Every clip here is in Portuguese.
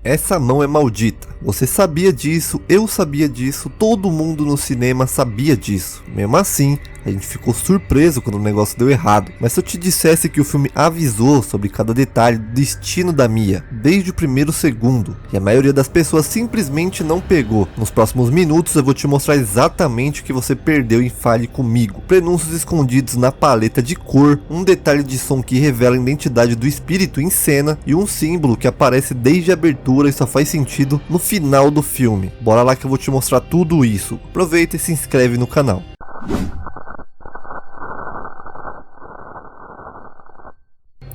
essa mão é maldita. Você sabia disso, eu sabia disso, todo mundo no cinema sabia disso. Mesmo assim, a gente ficou surpreso quando o negócio deu errado. Mas se eu te dissesse que o filme avisou sobre cada detalhe do destino da Mia, desde o primeiro segundo, e a maioria das pessoas simplesmente não pegou. Nos próximos minutos eu vou te mostrar exatamente o que você perdeu em Fale Comigo. Prenúncios escondidos na paleta de cor, um detalhe de som que revela a identidade do espírito em cena, e um símbolo que aparece desde a abertura e só faz sentido no final do filme. Bora lá que eu vou te mostrar tudo isso. Aproveita e se inscreve no canal.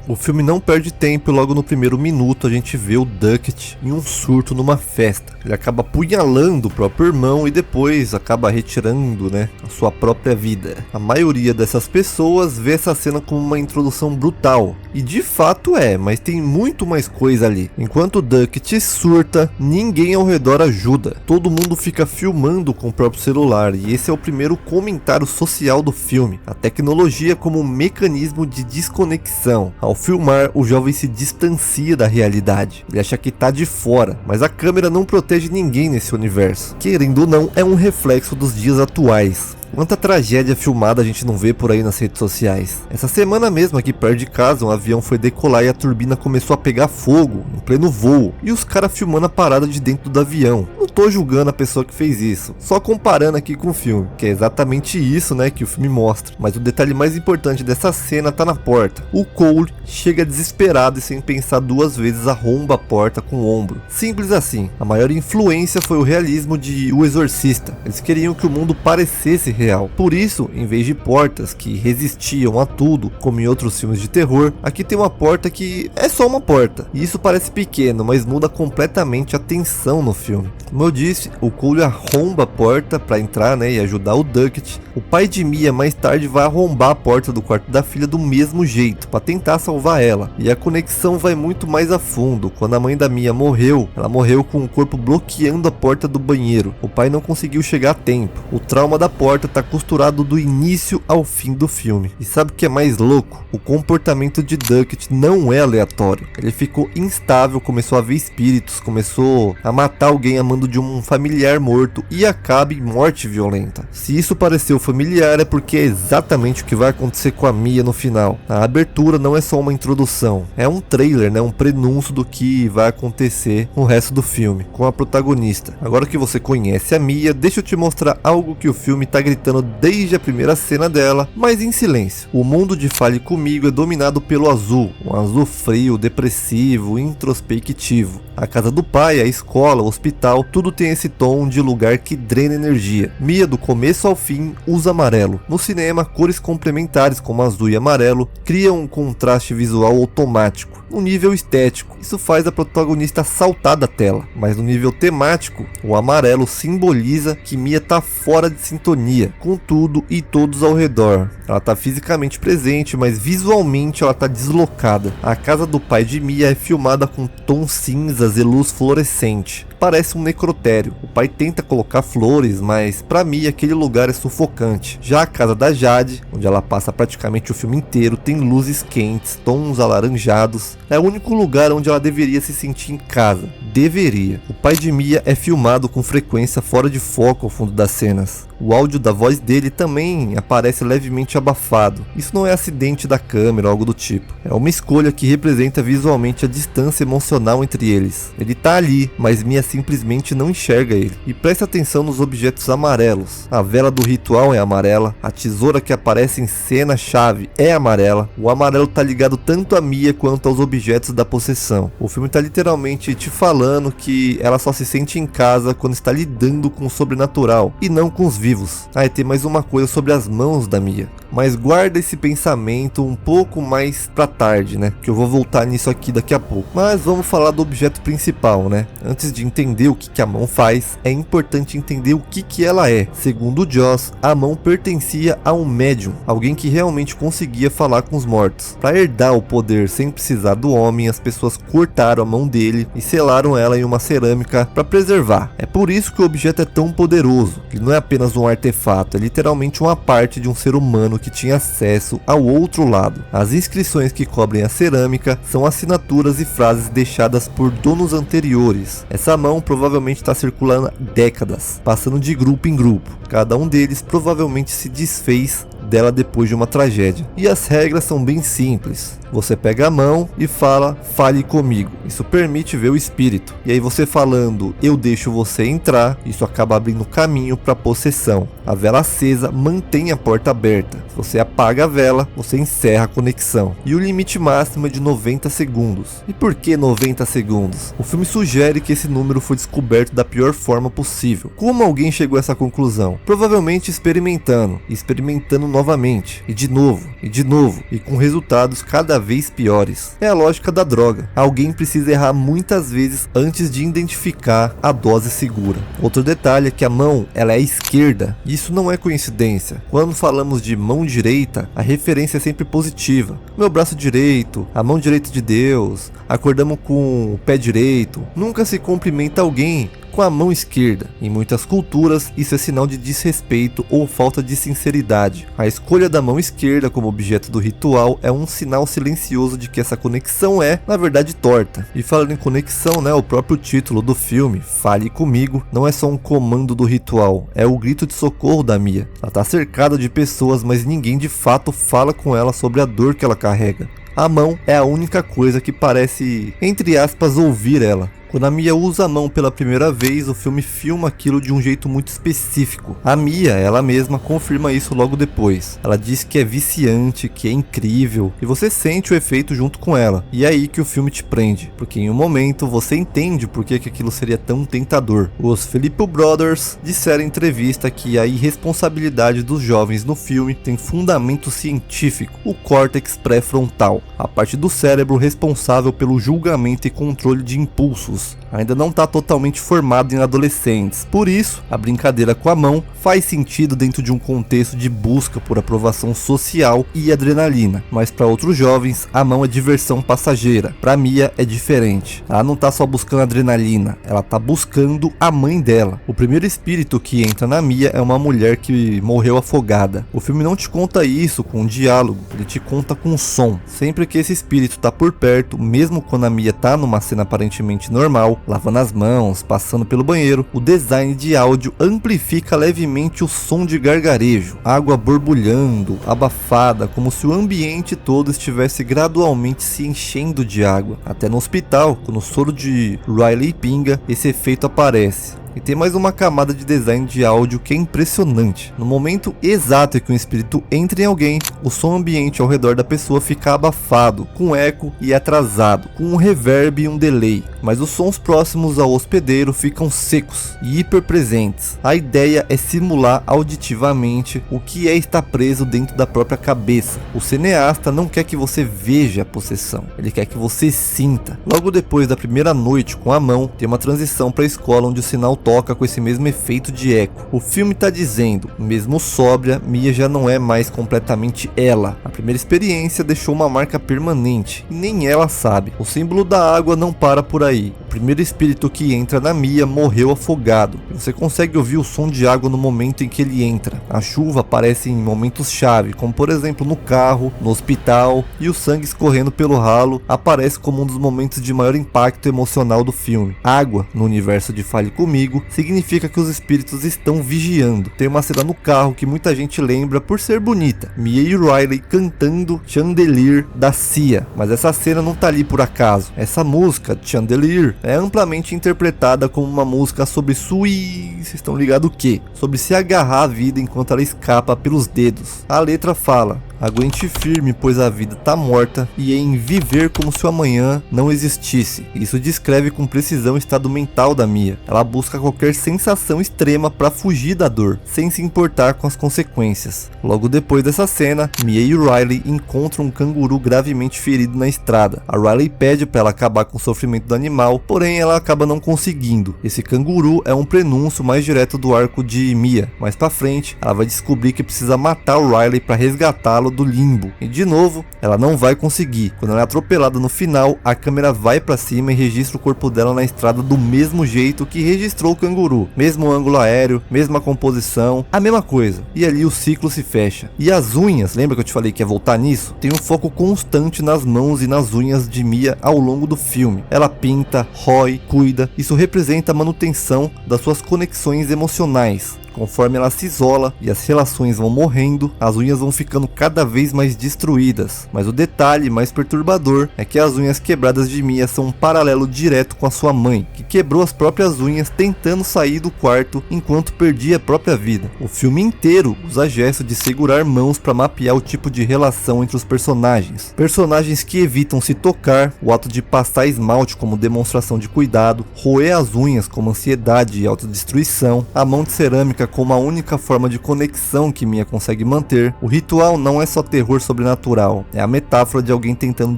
O filme não perde tempo e logo no primeiro minuto a gente vê o Duckett em um surto numa festa. Ele acaba apunhalando o próprio irmão e depois acaba retirando, a sua própria vida. A maioria dessas pessoas vê essa cena como uma introdução brutal. E de fato é, mas tem muito mais coisa ali. Enquanto o Duckett surta, ninguém ao redor ajuda. Todo mundo fica filmando com o próprio celular e esse é o primeiro comentário social do filme. A tecnologia como um mecanismo de desconexão. Ao filmar, o jovem se distancia da realidade. Ele acha que tá de fora, mas a câmera não protege ninguém nesse universo. Querendo ou não, é um reflexo dos dias atuais. Quanta tragédia filmada a gente não vê por aí nas redes sociais. Essa semana mesmo aqui perto de casa, um avião foi decolar e a turbina começou a pegar fogo em pleno voo. E os caras filmando a parada de dentro do avião. Não tô julgando a pessoa que fez isso, só comparando aqui com o filme, que é exatamente isso, que o filme mostra. Mas o detalhe mais importante dessa cena tá na porta. O Cole chega desesperado e sem pensar duas vezes arromba a porta com o ombro. Simples assim. A maior influência foi o realismo de O Exorcista. Eles queriam que o mundo parecesse real. Por isso, em vez de portas que resistiam a tudo, como em outros filmes de terror, aqui tem uma porta que é só uma porta. E isso parece pequeno, mas muda completamente a tensão no filme. Como eu disse, o Cole arromba a porta para entrar, e ajudar o Duckett. O pai de Mia mais tarde vai arrombar a porta do quarto da filha do mesmo jeito, para tentar salvar ela. E a conexão vai muito mais a fundo. Quando a mãe da Mia morreu, ela morreu com o corpo bloqueando a porta do banheiro. O pai não conseguiu chegar a tempo. O trauma da porta tá costurado do início ao fim do filme. E sabe o que é mais louco? O comportamento de Duckett não é aleatório. Ele ficou instável, começou a ver espíritos, começou a matar alguém a mando de um familiar morto e acaba em morte violenta. Se isso pareceu familiar é porque é exatamente o que vai acontecer com a Mia no final. A abertura não é só uma introdução, é um trailer, um prenúncio do que vai acontecer no resto do filme, com a protagonista. Agora que você conhece a Mia, deixa eu te mostrar algo que o filme tá gritando desde a primeira cena dela, mas em silêncio. O mundo de Fale Comigo é dominado pelo azul, um azul frio, depressivo, introspectivo. A casa do pai, a escola, o hospital, tudo tem esse tom de lugar que drena energia. Mia, do começo ao fim, usa amarelo. No cinema, cores complementares como azul e amarelo criam um contraste visual automático. No nível estético, isso faz a protagonista saltar da tela, mas no nível temático, o amarelo simboliza que Mia tá fora de sintonia com tudo e todos ao redor. Ela tá fisicamente presente, mas visualmente ela tá deslocada. A casa do pai de Mia é filmada com tons cinzas e luz fluorescente. Parece um necrotério. O pai tenta colocar flores, mas pra Mia aquele lugar é sufocante. Já a casa da Jade, onde ela passa praticamente o filme inteiro, tem luzes quentes, tons alaranjados. É o único lugar onde ela deveria se sentir em casa. Deveria. O pai de Mia é filmado com frequência fora de foco ao fundo das cenas. O áudio da voz dele também aparece levemente abafado. Isso não é acidente da câmera ou algo do tipo. É uma escolha que representa visualmente a distância emocional entre eles. Ele tá ali, mas Mia simplesmente não enxerga ele. E preste atenção nos objetos amarelos. A vela do ritual é amarela, a tesoura que aparece em cena-chave é amarela. O amarelo tá ligado tanto a Mia quanto aos objetos da possessão. O filme tá literalmente te falando que ela só se sente em casa quando está lidando com o sobrenatural e não com os vivos. E tem mais uma coisa sobre as mãos da Mia. Mas guarda esse pensamento um pouco mais pra tarde, que eu vou voltar nisso aqui daqui a pouco. Mas vamos falar do objeto principal, Antes de entender o que a mão faz, é importante entender o que ela é. Segundo Joss, a mão pertencia a um médium, alguém que realmente conseguia falar com os mortos. Para herdar o poder sem precisar do homem, as pessoas cortaram a mão dele e selaram guardam ela em uma cerâmica para preservar. É por isso que o objeto é tão poderoso. Ele não é apenas um artefato, é literalmente uma parte de um ser humano que tinha acesso ao outro lado. As inscrições que cobrem a cerâmica são assinaturas e frases deixadas por donos anteriores. Essa mão provavelmente está circulando há décadas, passando de grupo em grupo. Cada um deles provavelmente se desfez dela depois de uma tragédia. E as regras são bem simples. Você pega a mão e fala, fale comigo. Isso permite ver o espírito. E aí você falando, eu deixo você entrar, isso acaba abrindo caminho para possessão. A vela acesa mantém a porta aberta. Se você apaga a vela, você encerra a conexão. E o limite máximo é de 90 segundos. E por que 90 segundos? O filme sugere que esse número foi descoberto da pior forma possível. Como alguém chegou a essa conclusão? Provavelmente experimentando novamente, e de novo, e com resultados cada vez piores. É a lógica da droga. Alguém precisa errar muitas vezes antes de identificar a dose segura. Outro detalhe é que a mão, ela é esquerda. Isso não é coincidência. Quando falamos de mão direita, a referência é sempre positiva. Meu braço direito, a mão direita de Deus, acordamos com o pé direito. Nunca se cumprimenta alguém com a mão esquerda. Em muitas culturas, isso é sinal de desrespeito ou falta de sinceridade. A escolha da mão esquerda como objeto do ritual é um sinal silencioso de que essa conexão é, na verdade, torta. E falando em conexão, o próprio título do filme, Fale Comigo, não é só um comando do ritual, é o grito de socorro da Mia. Ela está cercada de pessoas, mas ninguém de fato fala com ela sobre a dor que ela carrega. A mão é a única coisa que parece, entre aspas, ouvir ela. Quando a Mia usa a mão pela primeira vez, o filme filma aquilo de um jeito muito específico. A Mia, ela mesma, confirma isso logo depois. Ela diz que é viciante, que é incrível, e você sente o efeito junto com ela. E é aí que o filme te prende, porque em um momento você entende por que aquilo seria tão tentador. Os Filippo Brothers disseram em entrevista que a irresponsabilidade dos jovens no filme tem fundamento científico, o córtex pré-frontal, a parte do cérebro responsável pelo julgamento e controle de impulsos. Ainda não está totalmente formado em adolescentes, por isso a brincadeira com a mão faz sentido dentro de um contexto de busca por aprovação social e adrenalina, mas para outros jovens a mão é diversão passageira. Para Mia é diferente, ela não está só buscando adrenalina, ela está buscando a mãe dela. O primeiro espírito que entra na Mia é uma mulher que morreu afogada. O filme não te conta isso com um diálogo, ele te conta com som. Sempre que esse espírito está por perto, mesmo quando a Mia está numa cena aparentemente normal, lavando as mãos, passando pelo banheiro, o design de áudio amplifica levemente o som de gargarejo, água borbulhando, abafada, como se o ambiente todo estivesse gradualmente se enchendo de água. Até no hospital, quando o soro de Riley pinga, esse efeito aparece. E tem mais uma camada de design de áudio que é impressionante. No momento exato em que o espírito entra em alguém, o som ambiente ao redor da pessoa fica abafado, com eco e atrasado, com um reverb e um delay. Mas os sons próximos ao hospedeiro ficam secos e hiperpresentes. A ideia é simular auditivamente o que é estar preso dentro da própria cabeça. O cineasta não quer que você veja a possessão, ele quer que você sinta. Logo depois da primeira noite com a mão, tem uma transição para a escola onde o sinal toca com esse mesmo efeito de eco. O filme tá dizendo, mesmo sóbria, Mia já não é mais completamente ela. A primeira experiência deixou uma marca permanente, e nem ela sabe. O símbolo da água não para por aí. O primeiro espírito que entra na Mia morreu afogado. Você consegue ouvir o som de água no momento em que ele entra. A chuva aparece em momentos-chave, como por exemplo no carro, no hospital, e o sangue escorrendo pelo ralo aparece como um dos momentos de maior impacto emocional do filme. Água, no universo de Fale Comigo, significa que os espíritos estão vigiando. Tem uma cena no carro que muita gente lembra por ser bonita, Mia e Riley cantando Chandelier da Cia, mas essa cena não tá ali por acaso. Essa música, Chandelier, é amplamente interpretada como uma música sobre vocês estão ligados o quê? Sobre se agarrar à vida enquanto ela escapa pelos dedos. A letra fala: aguente firme, pois a vida tá morta, e em viver como se o amanhã não existisse. Isso descreve com precisão o estado mental da Mia. Ela busca qualquer sensação extrema para fugir da dor, sem se importar com as consequências. Logo depois dessa cena, Mia e Riley encontram um canguru gravemente ferido na estrada. A Riley pede para ela acabar com o sofrimento do animal, porém ela acaba não conseguindo. Esse canguru é um prenúncio mais direto do arco de Mia. Mais pra frente, ela vai descobrir que precisa matar o Riley para resgatá-lo do limbo. E de novo, ela não vai conseguir. Quando ela é atropelada no final, a câmera vai para cima e registra o corpo dela na estrada do mesmo jeito que registrou o canguru. Mesmo ângulo aéreo, mesma composição, a mesma coisa. E ali o ciclo se fecha. E as unhas, lembra que eu te falei que ia voltar nisso? Tem um foco constante nas mãos e nas unhas de Mia ao longo do filme. Ela pinta, rói, cuida. Isso representa a manutenção das suas conexões emocionais. Conforme ela se isola e as relações vão morrendo, as unhas vão ficando cada vez mais destruídas. Mas o detalhe mais perturbador é que as unhas quebradas de Mia são um paralelo direto com a sua mãe, que quebrou as próprias unhas tentando sair do quarto enquanto perdia a própria vida. O filme inteiro usa gesto de segurar mãos para mapear o tipo de relação entre os personagens. Personagens que evitam se tocar, o ato de passar esmalte como demonstração de cuidado, roer as unhas como ansiedade e autodestruição, a mão de cerâmica como a única forma de conexão que Mia consegue manter. O ritual não é só terror sobrenatural, é a metáfora de alguém tentando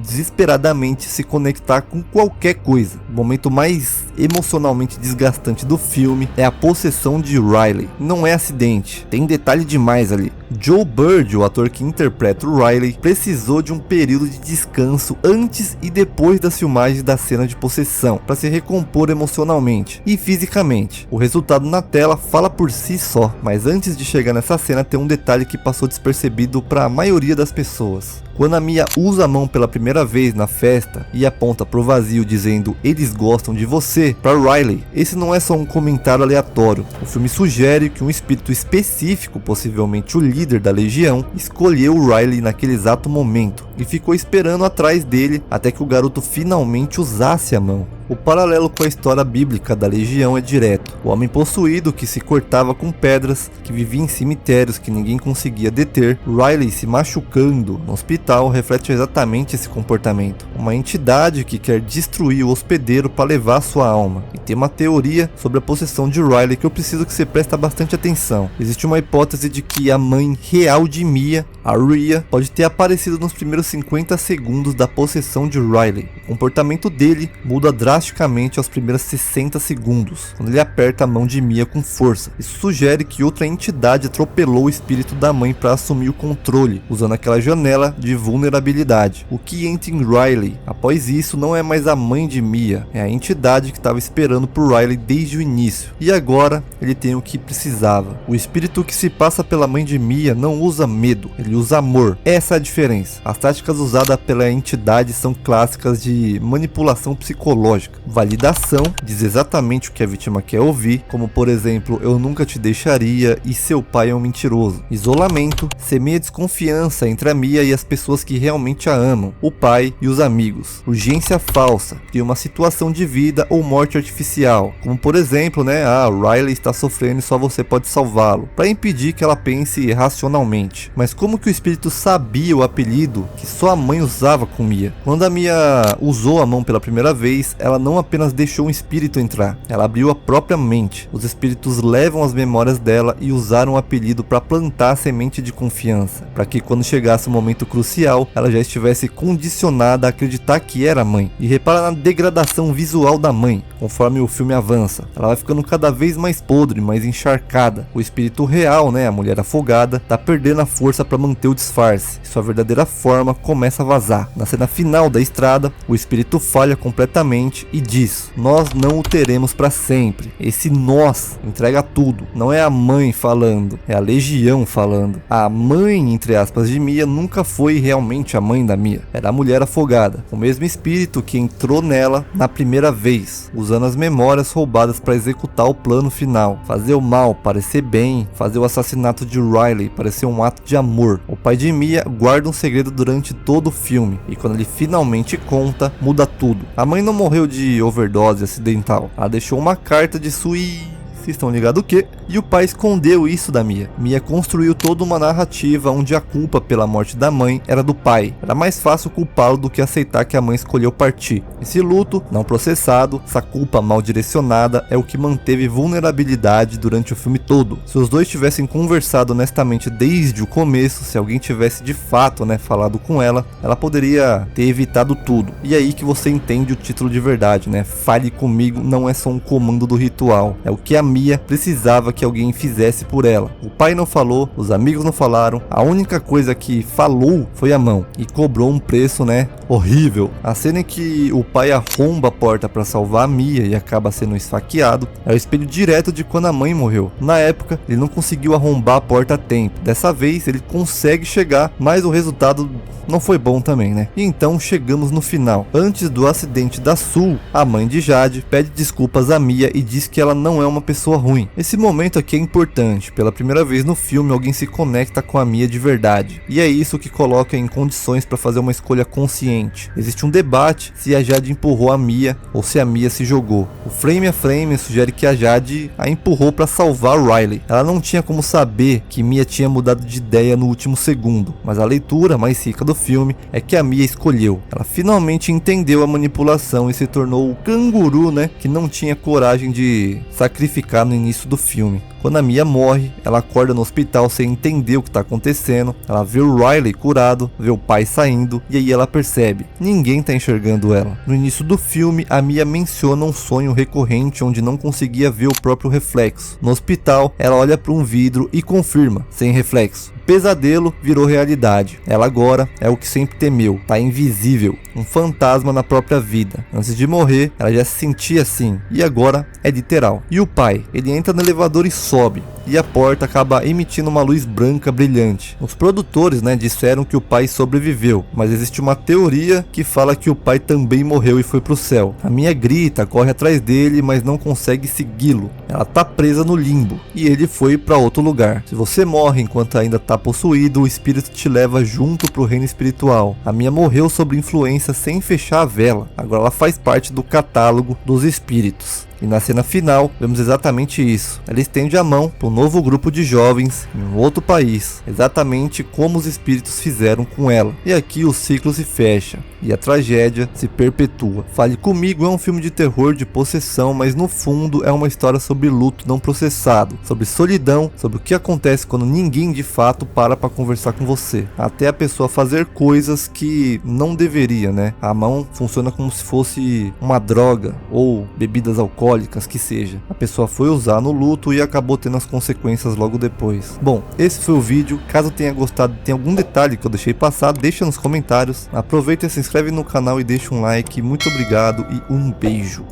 desesperadamente se conectar com qualquer coisa. O momento mais emocionalmente desgastante do filme é a possessão de Riley. Não é acidente, tem detalhe demais ali. Joe Bird, o ator que interpreta o Riley, precisou de um período de descanso antes e depois das filmagens da cena de possessão, para se recompor emocionalmente e fisicamente. O resultado na tela fala por si só, mas antes de chegar nessa cena tem um detalhe que passou despercebido para a maioria das pessoas. Quando a Mia usa a mão pela primeira vez na festa e aponta pro vazio dizendo "eles gostam de você" para Riley, esse não é só um comentário aleatório. O filme sugere que um espírito específico, possivelmente o líder da legião, escolheu o Riley naquele exato momento e ficou esperando atrás dele até que o garoto finalmente usasse a mão. O paralelo com a história bíblica da legião é direto. O homem possuído que se cortava com pedras, que vivia em cemitérios que ninguém conseguia deter, Riley se machucando no hospital, reflete exatamente esse comportamento. Uma entidade que quer destruir o hospedeiro para levar sua alma. E tem uma teoria sobre a possessão de Riley que eu preciso que você preste bastante atenção. Existe uma hipótese de que a mãe real de Mia, a Rhea, pode ter aparecido nos primeiros 50 segundos da possessão de Riley. O comportamento dele muda drasticamente aos primeiros 60 segundos, quando ele aperta a mão de Mia com força. Isso sugere que outra entidade atropelou o espírito da mãe para assumir o controle, usando aquela janela de vulnerabilidade. O que entra em Riley após isso não é mais a mãe de Mia, é a entidade que estava esperando por Riley desde o início. E agora ele tem o que precisava. O espírito que se passa pela mãe de Mia não usa medo, ele usa amor. Essa é a diferença. As táticas usadas pela entidade são clássicas de manipulação psicológica. Validação, diz exatamente o que a vítima quer ouvir, como por exemplo, eu nunca te deixaria e seu pai é um mentiroso. Isolamento, semeia desconfiança entre a Mia e as pessoas que realmente a amam, o pai e os amigos. Urgência falsa, cria uma situação de vida ou morte artificial, como por exemplo, Riley está sofrendo e só você pode salvá-lo, para impedir que ela pense racionalmente. Mas como que o espírito sabia o apelido que só a mãe usava com Mia? Quando a Mia usou a mão pela primeira vez, ela não apenas deixou um espírito entrar, ela abriu a própria mente. Os espíritos levam as memórias dela e usaram o apelido para plantar a semente de confiança, para que quando chegasse o momento crucial, ela já estivesse condicionada a acreditar que era a mãe. E repara na degradação visual da mãe, conforme o filme avança. Ela vai ficando cada vez mais podre, mais encharcada. O espírito real, a mulher afogada, tá perdendo a força para manter o disfarce. Sua verdadeira forma começa a vazar. Na cena final da estrada, o espírito falha completamente e diz: nós não o teremos para sempre. Esse nós entrega tudo. Não é a mãe falando, é a legião falando. A mãe, entre aspas, de Mia nunca foi realmente a mãe da Mia. Era a mulher afogada, o mesmo espírito que entrou nela na primeira vez, usando as memórias roubadas para executar o plano final. Fazer o mal parecer bem, fazer o assassinato de Riley parecer um ato de amor. O pai de Mia guarda um segredo durante todo o filme, e quando ele finalmente conta, muda tudo. A mãe não morreu de overdose acidental, ela deixou uma carta de suicídio vocês estão ligados o quê? E o pai escondeu isso da Mia. Mia construiu toda uma narrativa onde a culpa pela morte da mãe era do pai. Era mais fácil culpá-lo do que aceitar que a mãe escolheu partir. Esse luto não processado, essa culpa mal direcionada é o que manteve vulnerabilidade durante o filme todo. Se os dois tivessem conversado honestamente desde o começo, se alguém tivesse de fato, falado com ela, ela poderia ter evitado tudo. E aí que você entende o título de verdade, Fale comigo não é só um comando do ritual, é o que a Mia precisava que alguém fizesse por ela. O pai não falou, os amigos não falaram, a única coisa que falou foi a mão e cobrou um preço, horrível. A cena em que o pai arromba a porta para salvar a Mia e acaba sendo esfaqueado é o espelho direto de quando a mãe morreu. Na época, ele não conseguiu arrombar a porta a tempo. Dessa vez, ele consegue chegar, mas o resultado não foi bom também, E então chegamos no final. Antes do acidente da Sul, a mãe de Jade pede desculpas a Mia e diz que ela não é uma pessoa ruim. Esse momento aqui é importante. Pela primeira vez no filme, alguém se conecta com a Mia de verdade. E é isso que coloca em condições para fazer uma escolha consciente. Existe um debate se a Jade empurrou a Mia ou se a Mia se jogou. O frame a frame sugere que a Jade a empurrou para salvar Riley. Ela não tinha como saber que Mia tinha mudado de ideia no último segundo, mas a leitura mais rica do filme é que a Mia escolheu. Ela finalmente entendeu a manipulação e se tornou o canguru, que não tinha coragem de sacrificar no início do filme. Quando a Mia morre, ela acorda no hospital sem entender o que está acontecendo. Ela vê o Riley curado, vê o pai saindo e aí ela percebe, ninguém está enxergando ela. No início do filme, a Mia menciona um sonho recorrente onde não conseguia ver o próprio reflexo. No hospital, ela olha para um vidro e confirma, sem reflexo. O pesadelo virou realidade. Ela agora é o que sempre temeu, tá invisível, um fantasma na própria vida. Antes de morrer, ela já se sentia assim, e agora é literal. E o pai, ele entra no elevador e sobe, e a porta acaba emitindo uma luz branca brilhante. Os produtores, disseram que o pai sobreviveu, mas existe uma teoria que fala que o pai também morreu e foi pro céu. A Mia grita, corre atrás dele, mas não consegue segui-lo. Ela tá presa no limbo, e ele foi para outro lugar. Se você morre enquanto ainda tá possuído, o espírito te leva junto pro reino espiritual. A Mia morreu sob influência sem fechar a vela. Agora ela faz parte do catálogo dos espíritos. E na cena final, vemos exatamente isso. Ela estende a mão para um novo grupo de jovens em um outro país, exatamente como os espíritos fizeram com ela. E aqui o ciclo se fecha e a tragédia se perpetua. Fale Comigo é um filme de terror de possessão, mas no fundo é uma história sobre luto não processado, sobre solidão, sobre o que acontece quando ninguém de fato para conversar com você, até a pessoa fazer coisas que não deveria, A mão funciona como se fosse uma droga ou bebidas alcoólicas, que seja. A pessoa foi usar no luto e acabou tendo as consequências logo depois. Bom, esse foi o vídeo. Caso tenha gostado, tem algum detalhe que eu deixei passar, deixa nos comentários. Aproveita e se inscreve no canal e deixa um like. Muito obrigado e um beijo.